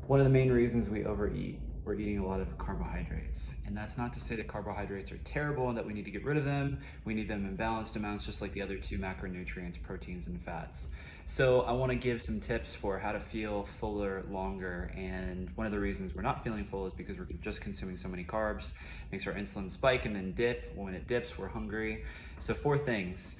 One of the main reasons we overeat, we're eating a lot of carbohydrates. And that's not to say that carbohydrates are terrible and that we need to get rid of them. We need them in balanced amounts, just like the other two macronutrients, proteins and fats. So I want to give some tips for how to feel fuller longer. And one of the reasons we're not feeling full is because we're just consuming so many carbs. It makes our insulin spike and then dip. When it dips, we're hungry. So four things.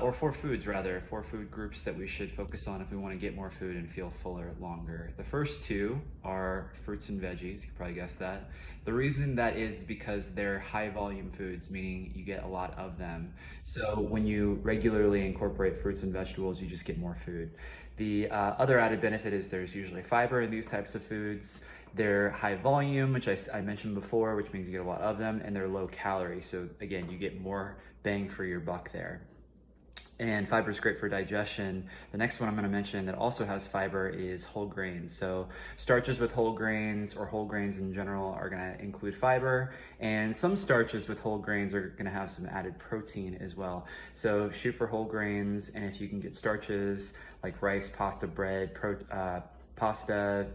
Or four foods rather, four food groups that we should focus on if we want to get more food and feel fuller longer. The first two are fruits and veggies, you can probably guess that. The reason that is because they're high volume foods, meaning you get a lot of them. So when you regularly incorporate fruits and vegetables, you just get more food. The other added benefit is there's usually fiber in these types of foods. They're high volume, which I mentioned before, which means you get a lot of them, and they're low calorie. So again, you get more bang for your buck there. And fiber is great for digestion. The next one I'm going to mention that also has fiber is whole grains. So starches with whole grains or whole grains in general are going to include fiber, and some starches with whole grains are going to have some added protein as well. So shoot for whole grains, and if you can get starches like rice, pasta, bread, pasta,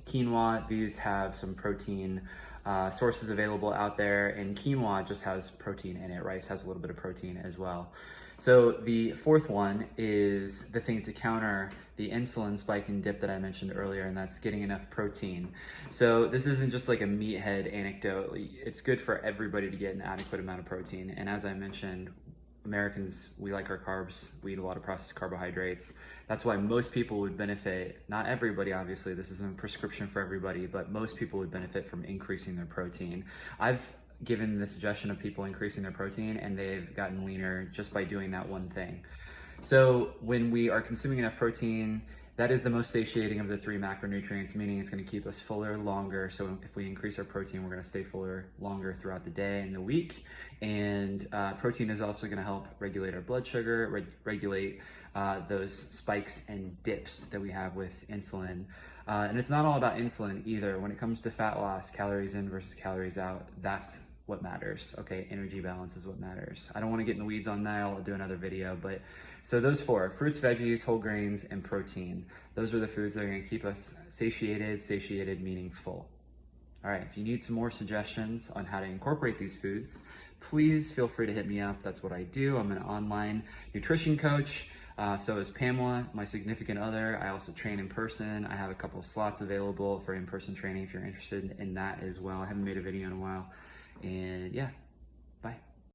quinoa, these have some protein sources available out there, and quinoa just has protein in it. Rice has a little bit of protein as well. So the fourth one is the thing to counter the insulin spike and dip that I mentioned earlier, and that's getting enough protein. So this isn't just like a meathead anecdote. It's good for everybody to get an adequate amount of protein. And as I mentioned, Americans, we like our carbs. We eat a lot of processed carbohydrates. That's why most people would benefit, not everybody obviously, this isn't a prescription for everybody, but most people would benefit from increasing their protein. I've given the suggestion of people increasing their protein and they've gotten leaner just by doing that one thing. So when we are consuming enough protein, that is the most satiating of the three macronutrients, meaning it's going to keep us fuller longer. So if we increase our protein, we're going to stay fuller longer throughout the day and the week. And protein is also going to help regulate our blood sugar, regulate those spikes and dips that we have with insulin. And it's not all about insulin either. When it comes to fat loss, calories in versus calories out, that's what matters. Okay, energy balance is what matters. I don't want to get in the weeds on that. I'll do another video, but so those four: fruits, veggies, whole grains, and protein. Those are the foods that are going to keep us satiated meaning full. All right, if you need some more suggestions on how to incorporate these foods, please feel free to hit me up. That's what I do. I'm an online nutrition coach. So is Pamela, my significant other. I also train in person. I have a couple of slots available for in-person training if you're interested in that as well. I haven't made a video in a while. And yeah,